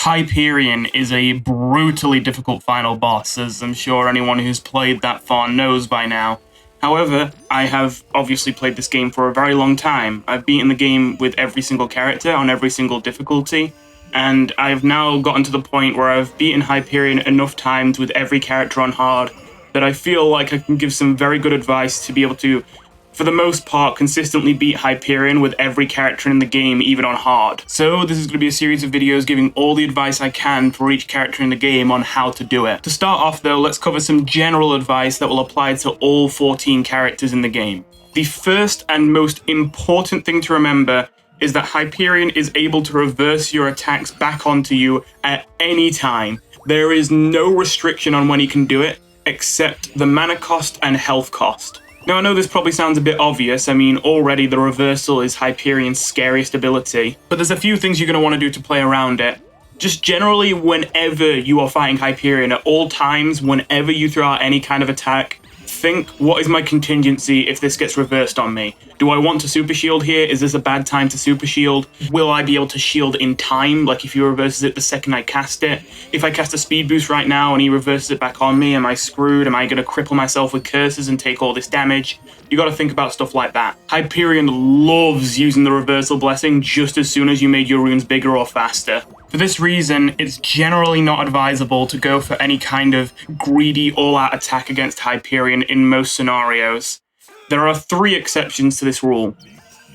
Hyperion is a brutally difficult final boss, as I'm sure anyone who's played that far knows by now. However, I have obviously played this game for a very long time. I've beaten the game with every single character on every single difficulty, and I've now gotten to the point where I've beaten Hyperion enough times with every character on hard that I feel like I can give some very good advice to be able to, for the most part, consistently beat Hyperion with every character in the game, even on hard. So this is going to be a series of videos giving all the advice I can for each character in the game on how to do it. To start off though, let's cover some general advice that will apply to all 14 characters in the game. The first and most important thing to remember is that Hyperion is able to reverse your attacks back onto you at any time. There is no restriction on when he can do it, except the mana cost and health cost. Now, I know this probably sounds a bit obvious. I mean, already the reversal is Hyperion's scariest ability, but there's a few things you're going to want to do to play around it. Just generally, whenever you are fighting Hyperion, at all times, whenever you throw out any kind of attack, think, what is my contingency if this gets reversed on me? Do I want to super shield here? Is this a bad time to super shield? Will I be able to shield in time, like if he reverses it the second I cast it? If I cast a speed boost right now and he reverses it back on me, am I screwed? Am I going to cripple myself with curses and take all this damage? You got to think about stuff like that. Hyperion loves using the reversal blessing just as soon as you made your runes bigger or faster. For this reason, it's generally not advisable to go for any kind of greedy all-out attack against Hyperion in most scenarios. There are 3 exceptions to this rule.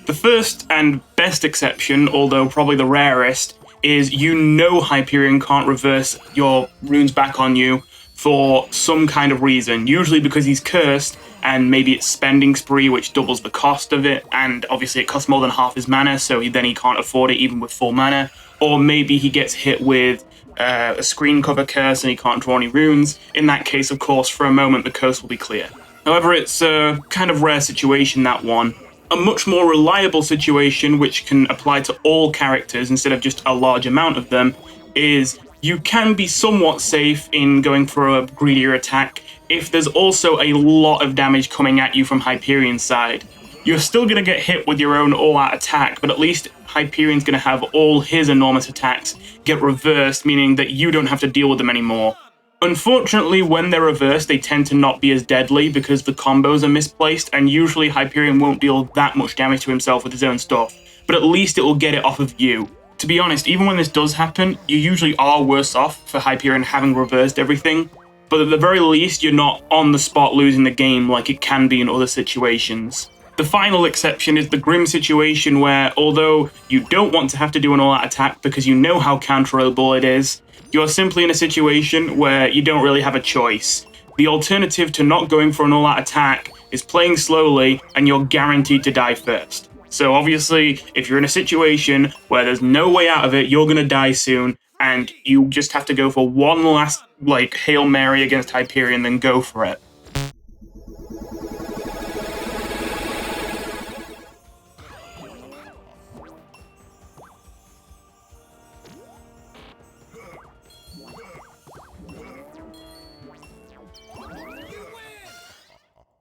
The first and best exception, although probably the rarest, is you know Hyperion can't reverse your runes back on you for some kind of reason, usually because he's cursed, and maybe it's spending spree, which doubles the cost of it, and obviously it costs more than half his mana, so he can't afford it even with full mana. Or maybe he gets hit with a screen cover curse and he can't draw any runes. In that case, of course, for a moment the curse will be clear. However, it's a kind of rare situation, that one. A much more reliable situation, which can apply to all characters instead of just a large amount of them, is you can be somewhat safe in going for a greedier attack if there's also a lot of damage coming at you from Hyperion's side. You're still going to get hit with your own all-out attack, but at least Hyperion's going to have all his enormous attacks get reversed, meaning that you don't have to deal with them anymore. Unfortunately, when they're reversed, they tend to not be as deadly because the combos are misplaced, and usually Hyperion won't deal that much damage to himself with his own stuff, but at least it will get it off of you. To be honest, even when this does happen, you usually are worse off for Hyperion having reversed everything, but at the very least, you're not on the spot losing the game like it can be in other situations. The final exception is the grim situation where, although you don't want to have to do an all-out attack because you know how counterable it is, you're simply in a situation where you don't really have a choice. The alternative to not going for an all-out attack is playing slowly, and you're guaranteed to die first. So obviously, if you're in a situation where there's no way out of it, you're gonna die soon, and you just have to go for one last, Hail Mary against Hyperion, then go for it.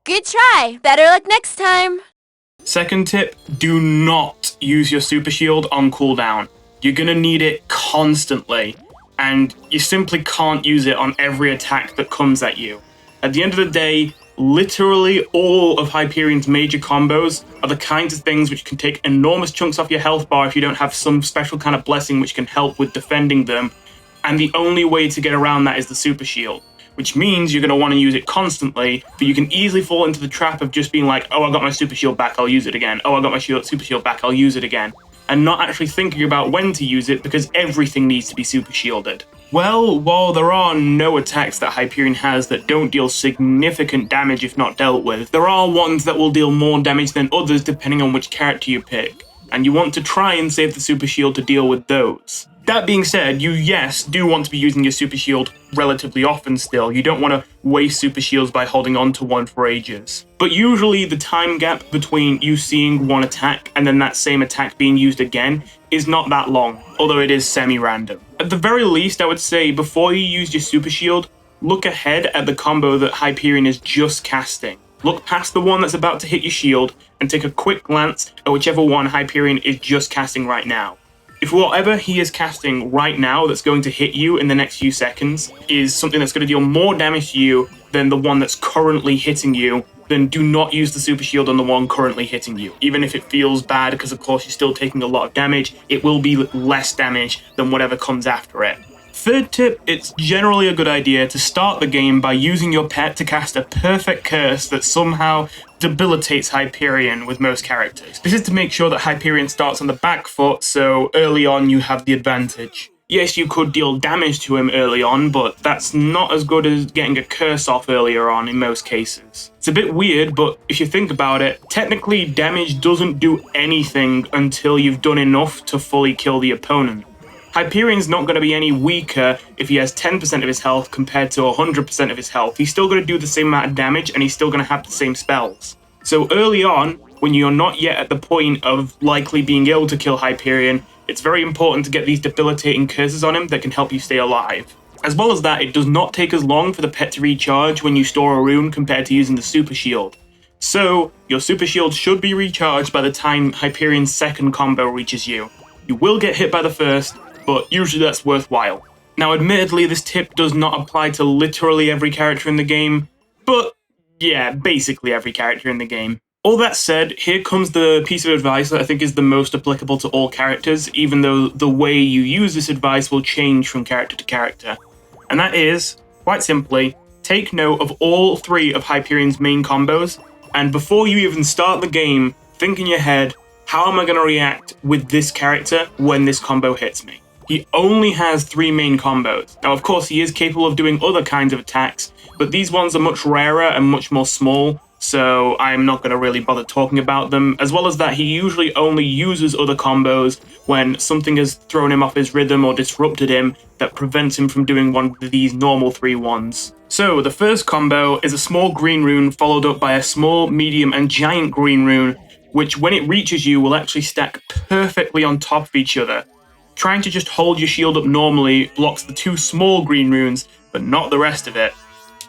Good try! Better luck next time! Second tip, do not use your super shield on cooldown. You're gonna need it constantly, and you simply can't use it on every attack that comes at you. At the end of the day, literally all of Hyperion's major combos are the kinds of things which can take enormous chunks off your health bar if you don't have some special kind of blessing which can help with defending them, and the only way to get around that is the super shield. Which means you're going to want to use it constantly, but you can easily fall into the trap of just being like, oh, I got my super shield back, I'll use it again. Oh, I got my super shield back, I'll use it again. And not actually thinking about when to use it because everything needs to be super shielded. Well, while there are no attacks that Hyperion has that don't deal significant damage if not dealt with, there are ones that will deal more damage than others depending on which character you pick. And you want to try and save the super shield to deal with those. That being said, you, yes, do want to be using your super shield relatively often still. You don't want to waste super shields by holding on to one for ages. But usually the time gap between you seeing one attack and then that same attack being used again is not that long, although it is semi-random. At the very least, I would say before you use your super shield, look ahead at the combo that Hyperion is just casting. Look past the one that's about to hit your shield and take a quick glance at whichever one Hyperion is just casting right now. If whatever he is casting right now that's going to hit you in the next few seconds is something that's going to deal more damage to you than the one that's currently hitting you, then do not use the super shield on the one currently hitting you. Even if it feels bad, because of course you're still taking a lot of damage, it will be less damage than whatever comes after it. Third tip, it's generally a good idea to start the game by using your pet to cast a perfect curse that somehow debilitates Hyperion with most characters. This is to make sure that Hyperion starts on the back foot, so early on you have the advantage. Yes, you could deal damage to him early on, but that's not as good as getting a curse off earlier on in most cases. It's a bit weird, but if you think about it, technically damage doesn't do anything until you've done enough to fully kill the opponent. Hyperion's not going to be any weaker if he has 10% of his health compared to 100% of his health. He's still going to do the same amount of damage, and he's still going to have the same spells. So early on, when you're not yet at the point of likely being able to kill Hyperion, it's very important to get these debilitating curses on him that can help you stay alive. As well as that, it does not take as long for the pet to recharge when you store a rune compared to using the super shield. So, your super shield should be recharged by the time Hyperion's second combo reaches you. You will get hit by the first, but usually that's worthwhile. Now, admittedly, this tip does not apply to literally every character in the game, but yeah, basically every character in the game. All that said, here comes the piece of advice that I think is the most applicable to all characters, even though the way you use this advice will change from character to character. And that is, quite simply, take note of all three of Hyperion's main combos, and before you even start the game, think in your head, how am I going to react with this character when this combo hits me? He only has 3 main combos. Now, of course, he is capable of doing other kinds of attacks, but these ones are much rarer and much more small, so I'm not going to really bother talking about them. As well as that, he usually only uses other combos when something has thrown him off his rhythm or disrupted him that prevents him from doing one of these normal 3 ones. So, the first combo is a small green rune followed up by a small, medium, and giant green rune, which when it reaches you will actually stack perfectly on top of each other. Trying to just hold your shield up normally blocks the 2 small green runes, but not the rest of it.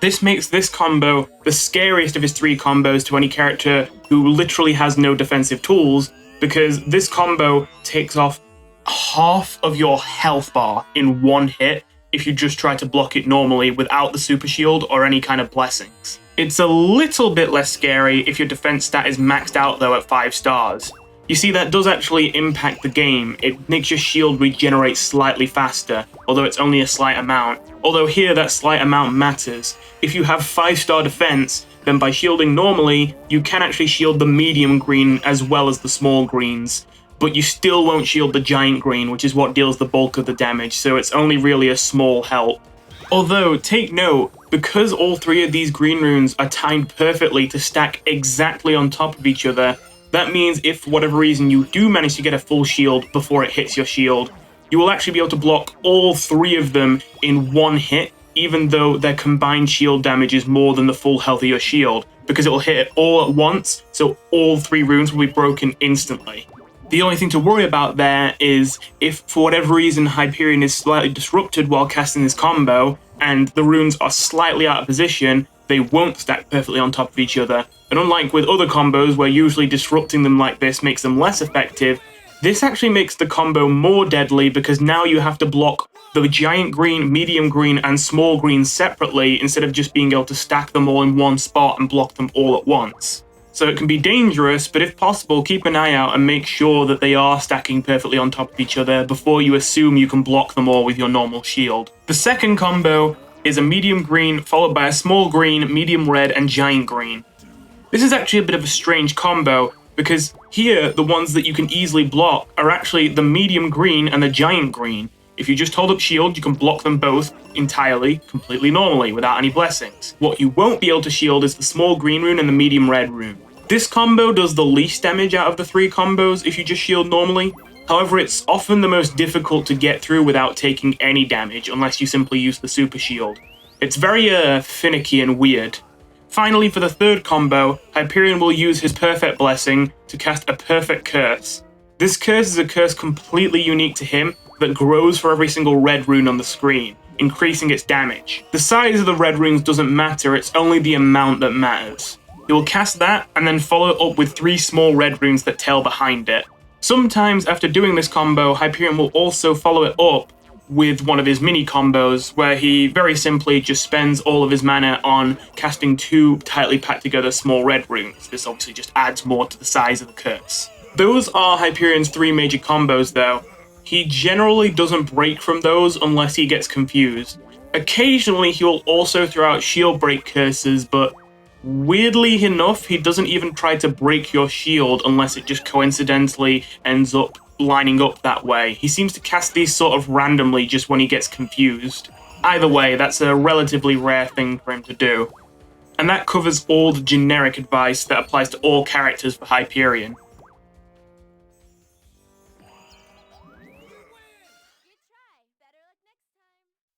This makes this combo the scariest of his 3 combos to any character who literally has no defensive tools, because this combo takes off half of your health bar in one hit if you just try to block it normally without the super shield or any kind of blessings. It's a little bit less scary if your defense stat is maxed out though at 5 stars. You see, that does actually impact the game. It makes your shield regenerate slightly faster, although it's only a slight amount. Although here, that slight amount matters. If you have 5-star defense, then by shielding normally, you can actually shield the medium green as well as the small greens. But you still won't shield the giant green, which is what deals the bulk of the damage, so it's only really a small help. Although, take note, because all 3 of these green runes are timed perfectly to stack exactly on top of each other, that means if for whatever reason you do manage to get a full shield before it hits your shield, you will actually be able to block all 3 of them in one hit, even though their combined shield damage is more than the full health of your shield, because it will hit it all at once, so all 3 runes will be broken instantly. The only thing to worry about there is if for whatever reason Hyperion is slightly disrupted while casting this combo, and the runes are slightly out of position, they won't stack perfectly on top of each other. And unlike with other combos where usually disrupting them like this makes them less effective, this actually makes the combo more deadly because now you have to block the giant green, medium green, and small green separately instead of just being able to stack them all in one spot and block them all at once. So it can be dangerous, but if possible, keep an eye out and make sure that they are stacking perfectly on top of each other before you assume you can block them all with your normal shield. The second combo is a medium green followed by a small green, medium red, and giant green. This is actually a bit of a strange combo because here the ones that you can easily block are actually the medium green and the giant green. If you just hold up shield, you can block them both entirely, completely normally, without any blessings. What you won't be able to shield is the small green rune and the medium red rune. This combo does the least damage out of the 3 combos if you just shield normally. However, it's often the most difficult to get through without taking any damage, unless you simply use the super shield. It's very finicky and weird. Finally, for the third combo, Hyperion will use his Perfect Blessing to cast a Perfect Curse. This curse is a curse completely unique to him that grows for every single red rune on the screen, increasing its damage. The size of the red runes doesn't matter, it's only the amount that matters. He will cast that and then follow it up with 3 small red runes that tail behind it. Sometimes after doing this combo, Hyperion will also follow it up with one of his mini combos, where he very simply just spends all of his mana on casting 2 tightly packed together small red runes. This obviously just adds more to the size of the curse. Those are Hyperion's 3 major combos though. He generally doesn't break from those unless he gets confused. Occasionally he will also throw out shield break curses, but weirdly enough, he doesn't even try to break your shield unless it just coincidentally ends up lining up that way. He seems to cast these sort of randomly just when he gets confused. Either way, that's a relatively rare thing for him to do. And that covers all the generic advice that applies to all characters for Hyperion.